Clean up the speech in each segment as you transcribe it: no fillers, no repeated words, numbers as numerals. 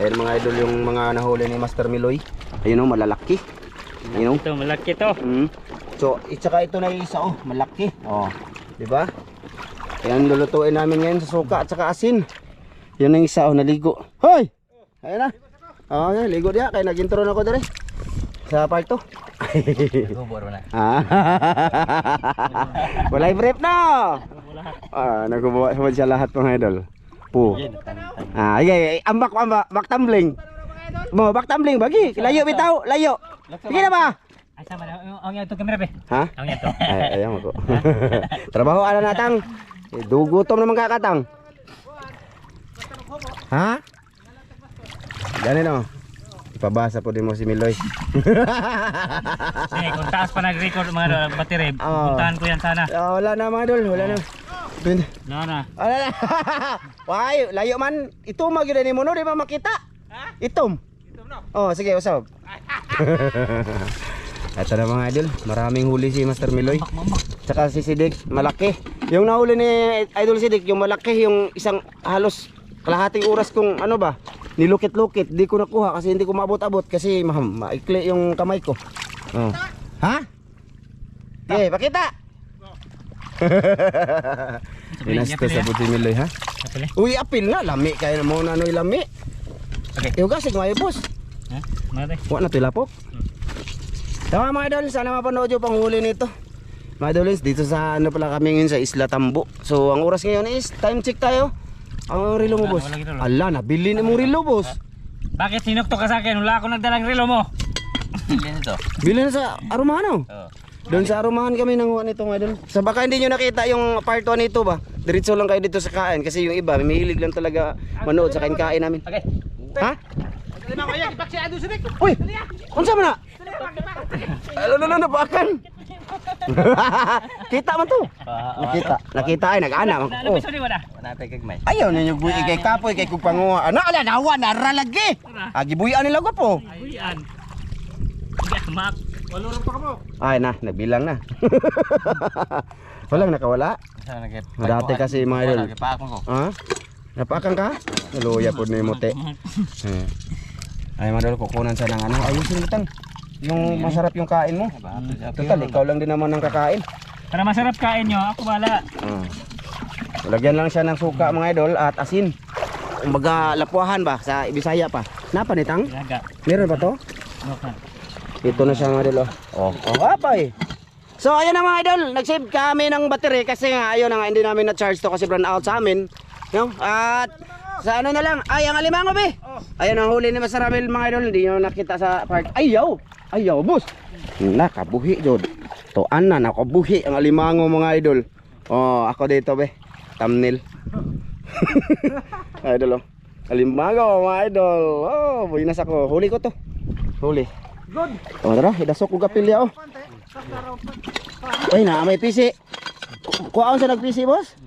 Ayan mga idol yung mga nahuli ni Master Miloy. Ayun o, malalaki. Ayun o. Ito, malaki to. So, tsaka ito na yung isa oh, malaki. Oh, di ba? Ayan, lulutuin namin ngayon sa suka at saka asin. Yan ang isa oh, naligo. Hoy! Ayan na. Oh, okay, ligo dia kay nagintro na ko dire. Sa part to. Nagubor na. Walay brief na. Nagbubuhat mo siya lahat mga idol. Po. Okay, ambak tumbling. Mo back tumbling bagi. Layo bitaw, layo. Sige na ba? Ay sama na ang yato kamera be. Ha? Ang yato. Ay, ayaw mo ko. Trabaho ala natang. Dugutom naman kakatang. Ha? Gani no. Ipabasa po din mo si Miloy. Sige, kung taas pa nag-record mga battery, puntahan ko yan sana. Wala na mga idol, wala na. Wala na. Wala na. Why, layo man. Ito magyud ni mo no, di ba makita? Ha? Itom. Itom no. Oh, sige, usab. Ito na mga idol, maraming huli si Master Miloy. Tsaka si Sidik, malaki. Yung nahuli ni Idol Sidik, yung malaki, yung isang halos kalahating oras kung ano ba, nilukit-lukit, di ko nakuha kasi hindi ko maabot-abot kasi maikli yung kamay ko. Oh. Ha? Okay, pakita. Pinastos sa buti Miloy ha? Uy, apil na, lami kaya na mo na ano lami. Okay. Yung gasig mga boss. Ha? Mare. Wa na tilapok. Tama mga idol, sana mapanood yung panghuli nito. Mga idolins, dito sa ano pala kami ngayon sa Isla Tambo. So ang oras ngayon is time check tayo. Ang relo mo boss. Ala, nabili na mong relo boss. Bakit sinukto ka sa akin? Wala ako nagdalang relo mo. Bilhin ito. Bilhin na sa Arumahan. Oo. Doon sa Arumahan kami nanguha nito mga idol. Sa baka hindi nyo nakita yung part 1 nito ba, diretso lang kayo dito sa kain. Kasi yung iba, mahilig lang talaga manood sa kain-kain namin. Okay. Ha? Uy! Unsa man na? Ano bakan? Kita man to. Nakita ay nag-ana. Ano piso ni wala? Natay kagmay. Ayaw ninyo buhi kay kapoy kay kupanguha. Ana ala nawa nara lagi. Gibuhian nila ko po. Ay, yan. Mak. Walo rin pa ka mo. Ay na, nagbilang na. Walang nakawala. Dati kasi mga idol. Napaakon ko. Ha? Napakan ka? Naluya po ni mote. Ay mga idol, kukunan sa ng ano. Ayusin mo tang. Yung masarap yung kain mo. Total, ikaw lang din naman ang kakain. Para masarap kain nyo, ako bala. Lagyan lang siya ng suka mga idol at asin. Kumbaga lapuahan ba sa Bisaya pa. Napa nitang? Ilaga. Meron ba to? Okay. Ito na siya mga idol. Oh, apay. So ayun na mga idol, nag-save kami ng battery kasi nga ayun na nga hindi namin na-charge to kasi brand out sa amin. No? At sa ano na lang, ay ang alimango be. Ayun ang huli ni Master Ramil mga idol, hindi nyo nakita sa part. Ayaw. Ayaw, boss. Nakabuhi jod. Tuan na nakabuhi ang alimango mga idol. Oh, ako dito be. Thumbnail. Idol oh. Alimango mga idol. Oh, buhinas ako. Huli ko to. Huli. Good. Oh, tara, idasok ko gapilya oh. Ay na, may pisi. Kuhaan sa nagpisi, boss?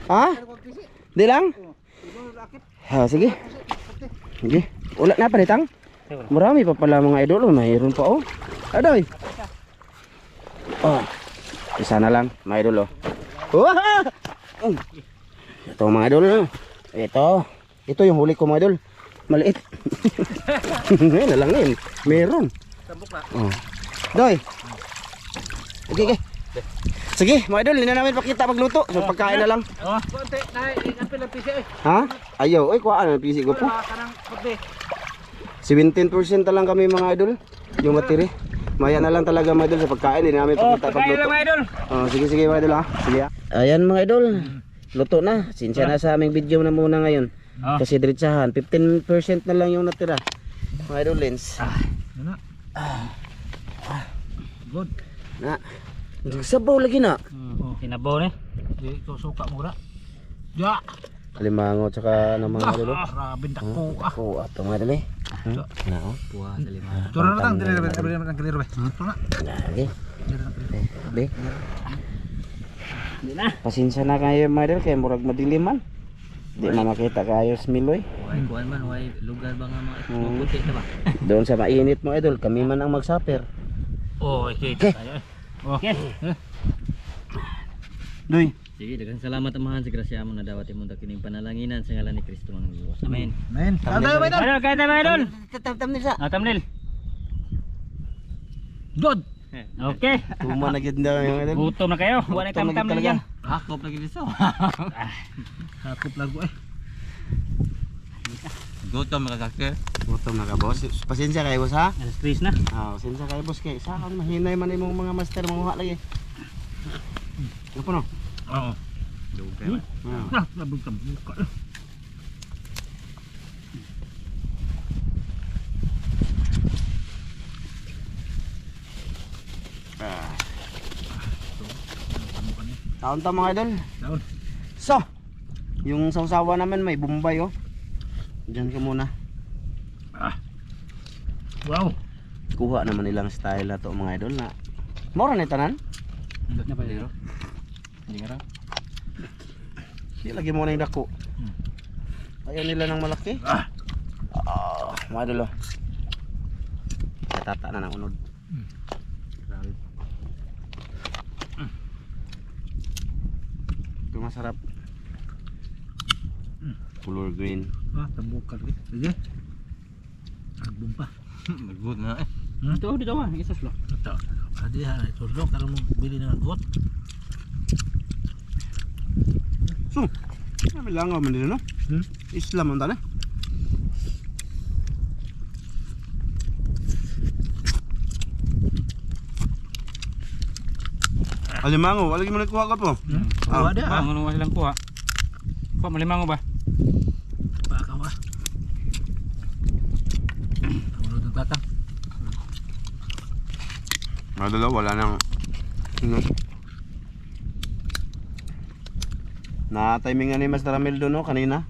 Ha? Di lang? Ha, sige. Sige. Ulat na pa nitang? Marami pa pala mga idol, mayroon pa oh. Adoy. Oh. Isa na lang, mga idol oh. Ito mga idol. Ito yung huli ko mga idol. Maliit. Ngayon na lang yun. Meron. Oh. Doy. Okay. Sige, mga idol, hindi na namin pakita magluto. So pagkain na lang. Ha? Ayaw, kuhaan na PC ko po. 17% na lang kami mga idol. Yung battery. Maya na lang talaga mga idol sa pagkain. Hindi namin pakita pagluto. Mga idol. Sige mga idol ha. Sige ha. Ayan mga idol. Luto na. Sinsya na sa aming video na muna ngayon. Kasi diretsahan. 15% na lang yung natira. Mga idol lens. Good. Na. Sabaw lagi na. Kinabaw ni. Ito suka mura. Ya. Alimango tsaka ng mga idol. Rabin dako. Ako ato mga idol eh. Na oh. Puwa sa lima. Turo na tang dili ang kaliro be. Turo na. Lagi. Be. Di na. Pasensya na kayo mga idol kay murag madiliman. Di na makita kayo sa Miloy. Way kuan man, way lugar ba nga mga puti ta ba? Doon sa mainit mo idol, kami man ang magsaper. Oh, okay. Okay. Okay. Doy, Sige, daghang salamat amahan sa grasya mo na dawat imong kining panalanginan sa ngalan ni Kristo ang Diyos. Amen. Men, kada ba idol? Idol, kaya tayo mga idol. Thumbnail sa. Thumbnail. God. Okay. Tuma na gid na yung idol. Gutom na kayo. Wala Gutom na tam-tam na talaga. yan. Hakop lagi dito. Sakop lago eh. Gutom ka kake. Gutom na ka boss. Pasensya kayo boss ha. Alas 3 na. Ah, pasensya kayo boss kay sa kan mahinay man imong mga master manguha lagi. Ano po no? Oo. Dugay man. Ah. Labog ka buka. Taon-taon mga idol. Taon. So, yung sausawa naman may Bombay oh. Diyan ka muna. Wow. Kuha naman nilang style na to mga idol na. Mura na tanan. Hindi na pa dito. Hindi nga raw. Di lagi mo na yung dako. Ayaw nila ng malaki. Mga idol oh. Katata na ng unod. Grabe. Ito masarap. Color green. Tabukan rin. Sige. Agbong pa. Nagud na eh. Dito, dito ba? Isas lo. Ito. Adi ha, turlo karon mo bili ng got. So, may langaw man nila no? Islam ang tala. Alimango, wala mo nagkuha ka po. Kuha dia. Ano nga silang kuha? Kuha, malimango ba? Baka wa. Kamunod ng tatang. Madalo, wala nang na timingan ni Master Ramil doon no, kanina.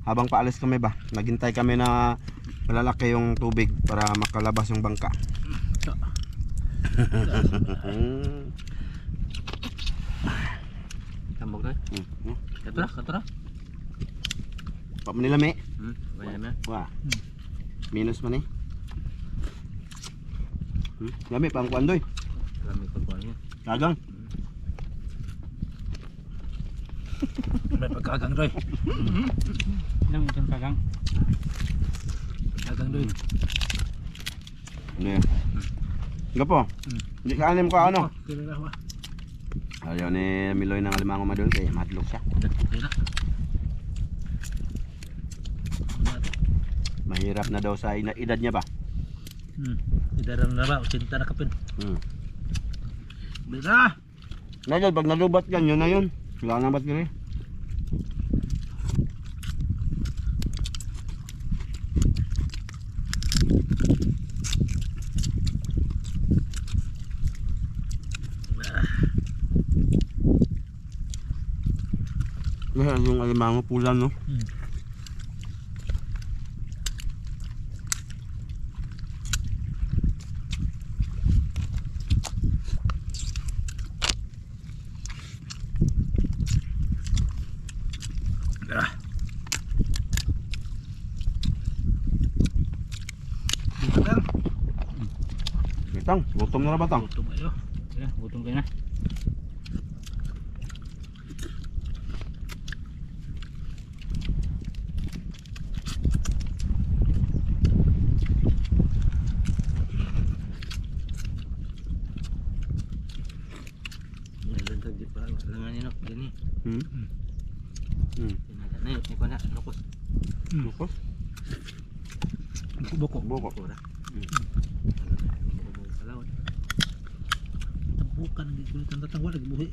Habang paalis kami ba, naghintay kami na malalaki yung tubig para makalabas yung bangka. Tambok na. Katura, katura. Pa manila me. Banyak na. Wah. Minus man eh. Lami pang kuandoy. Lami ko niya. Kagang. May pagkagang doy. Ilang itong kagang. Kagang doy. Ano yan? Gapo. Hindi ka anim ko ano. Kira wa. Ayaw ni Miloy ng alimango madul kay madlok siya. Kira. Mahirap na daw sa edad niya ba? Idaram na ba 80 na kapin. Bila. Nadal pag nalubat yan, yun na yun. Wala na ba't gini? Yung alimango pula no? Tang, gutom na ba tang? Gutom ayo. Sige, gutom kayo na. Meron tag di pa langan ni no. Dini. Tinaga na yun. Ikaw na. Lukos. Lukos? Boko. Boko. Ora. Salawat. Tabukan di kulit ang tatang wala buhi.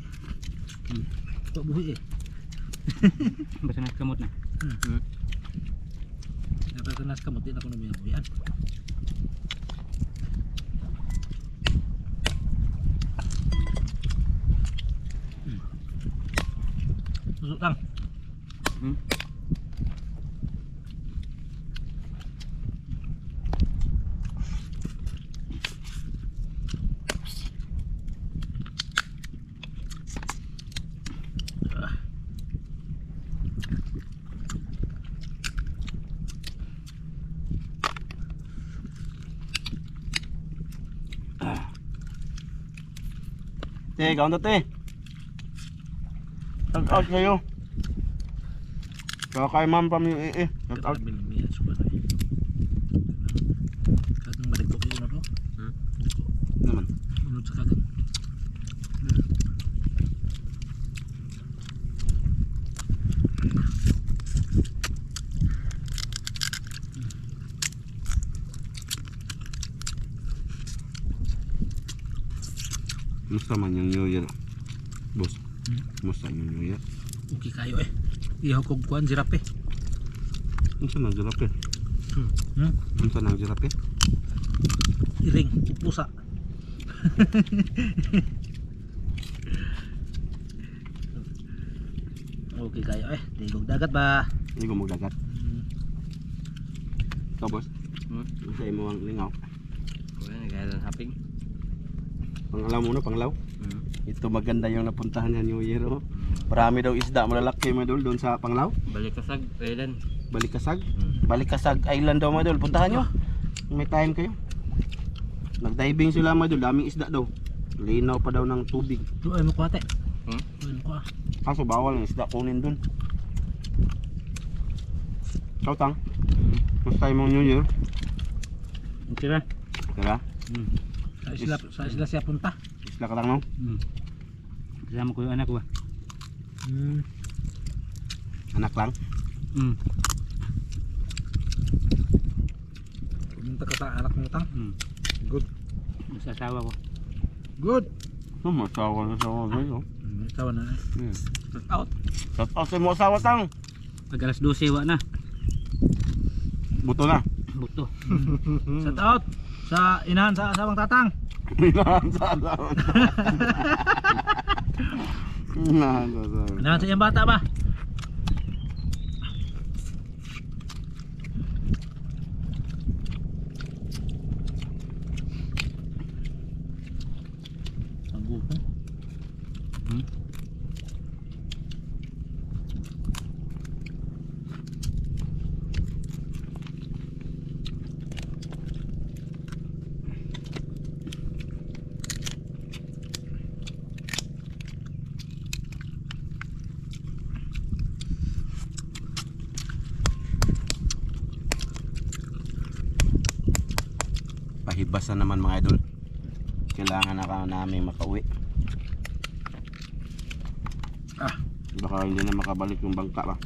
Tok buhi eh. Basta na kamot na. Dapat kenas kamot din ako na may buhian. Susuk lang. Te, kaunta te. out kayo. Kaya kay ma'am pamilya shout out. Kadang balik ko kayo na to. Naman. Unod sa kadang. Musta man yung New Year? Boss. Musta yung New Year? Okay kayo eh. Ihaw kong kuhan, sirap eh. Musta nang girap eh? Hmm? Musta nang girap eh? Iring, pusa. Okay kayo eh. Tigog dagat ba? Hindi ko magdagat. Ikaw boss? Musta mo ang lingaw? Kuya, nagkailan haping. Pangalaw muna, pangalaw. Ito maganda yung napuntahan niya New Year. Oh. Marami daw isda, malalaki madol doon sa Panglaw. Balik kasag, Island. Balikasag. Balikasag Island daw madol. Puntahan nyo. May time kayo. Nag-diving sila madol. Daming isda daw. Linaw pa daw ng tubig. Doon ay mo kuha te. Hmm? Doon mo kuha. Kaso bawal ng isda kunin doon. Ikaw tang. Mas time mong New Year. Okay na. Tara. Sa isla siya punta. Isla ka lang no? Kasama ko yung anak ko ba? Anak lang. Pumunta ka sa anak mo tang. Good. Sa asawa ko. Good. Masawa na sawa ngayon. Asawa na eh. Shout out. Shout out sa mo asawa tang. Pag alas 12 wa na. Buto na. Buto. Shout out sa inahan sa asawang tatang. Inahan sa asawa. Inahan sa asawa. Inahan sa iyang bata ba? Ang gupo. Pahibasan naman mga idol. Kailangan na namin makauwi. Baka hindi na makabalik yung bangka ba.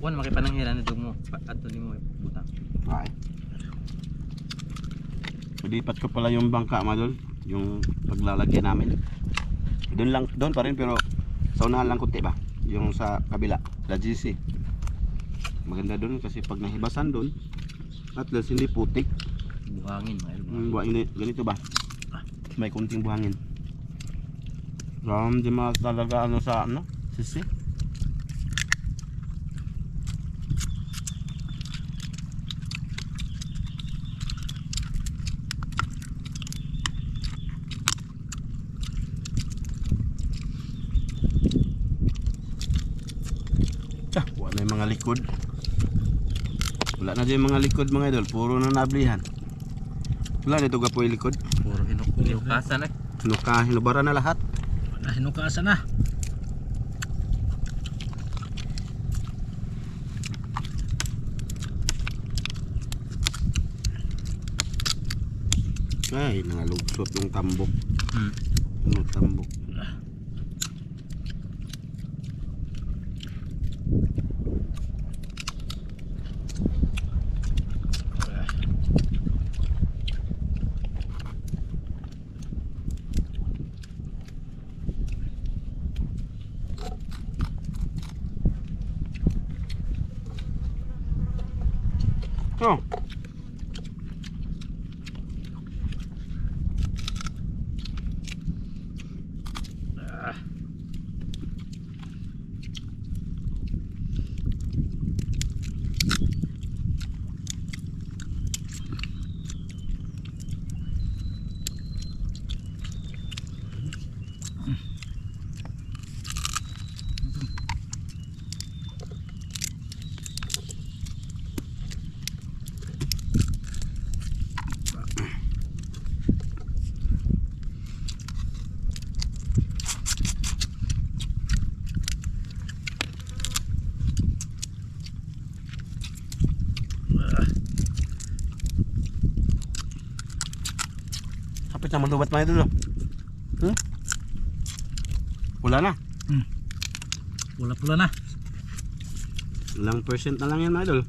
Wan makipananghiran ito mo. Ato ni mo butang. Ay. Palipat ko pala yung bangka mga idol. Yung paglalagyan namin. Doon pa rin pero sa unahan lang kunti ba. Yung sa kabila. La GC. Maganda doon kasi pag nahibasan doon at least hindi putik. Buhangin, Ganito ba? May kunting buhangin. Di talaga ano sa ano? Sisi. Wala na yung mga likod. Wala na dyan yung mga likod mga idol. Puro na nablihan. Wala dito ka po yung likod. Puro hinukasan eh. Hinubara na lahat. Hinukasan na. Ay, nangalugsot yung tambok. Ano tambok? Oh. Malapit na malubat mga idol. Wala na. Pula-pula na. Ilang percent na lang yan mga idol.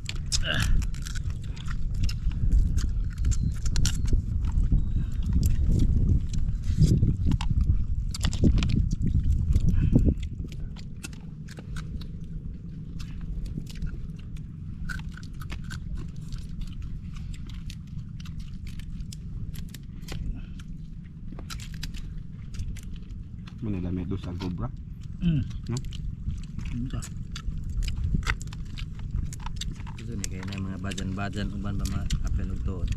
Manilamit doon sa cobra. No? Ito ni kaya na yung mga bajan-bajan uban ba mga apel ug tuod.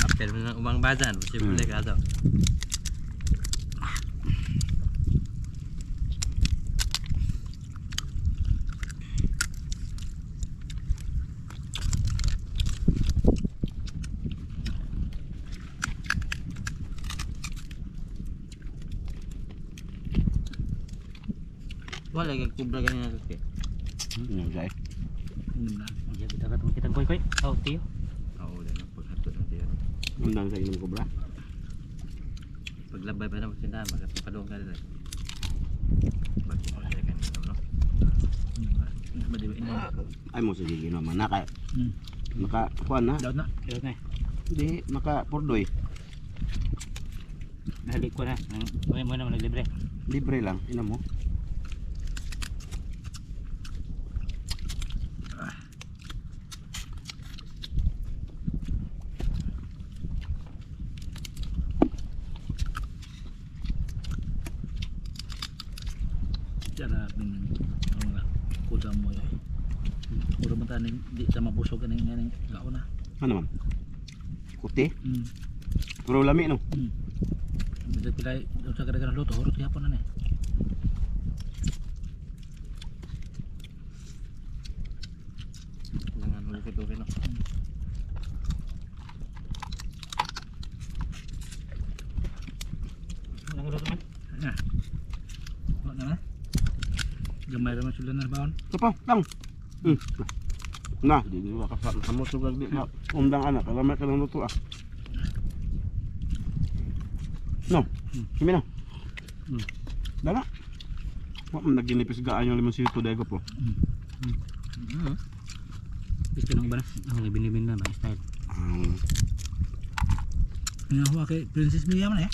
Apel mo ng ubang bajan, posible ka daw. Wala kay kubra ganyan kasi. Yung guys. Iya kita katong kitang koy. Oh, tiyo. Oo, wala na paghatod ng tiyan. Undang sa inyong cobra. Paglabay pa na magsindahan, magkapadong ka rin. Bakit mo na kan no? Ay mo sige gino man na kay. Maka kuan na. Daot na. Daot na. Di maka pordoy. Nahalik ko na. May mo na naglibre. Libre lang ina mo. Cara bin mga kuda mo eh. Puro man taning di sa mabusog kaning nganing gao na. Ano man? Kuti. Puro lami no. Bisa pilay sa kada-kada luto hurot gyapon na ni. Langan ulit ito no. Nang luto man. Na. Wa na. Gamay ra man sila na baon. Apa? Lang. Nah, di dulu kamu suka di undang anak kalau mereka nang luto ah. No. Kimi na. Dala. Wa man naginipis gaan yung limonsito dai ko po. Gusto nang ba na? Ang libin-libin na ba style. Nga huwa kay Princess Mia man eh.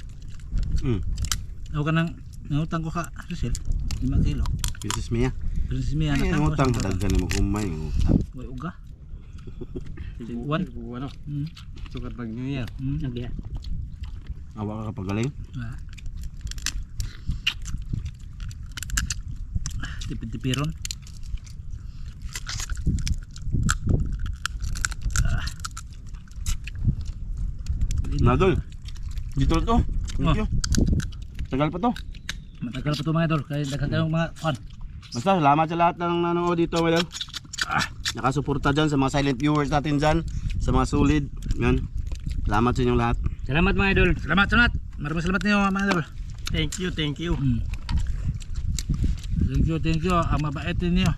Ako kanang ngutang ko ka Rizal 5 kilo. Princess Mia. Princess Mia Ay, na utang daghan mo kumay utang. Way uga. Wan, ano? Sukat pag New Year. Nagdiha. Awa ka pagaling. Tipid-tipiron. Nadol. Dito to. Thank you. Tagal pa to. Matagal pa to mga idol kaya daghan kayong mga fan. Basta salamat sa lahat ng nanonood dito ngayon. Nakasuporta dyan sa mga silent viewers natin dyan. Sa mga solid. Yan. Salamat sa inyong lahat. Salamat mga idol. Salamat. Maraming salamat niyo mga idol. Thank you, thank you. Thank you. Ang mabait niyo.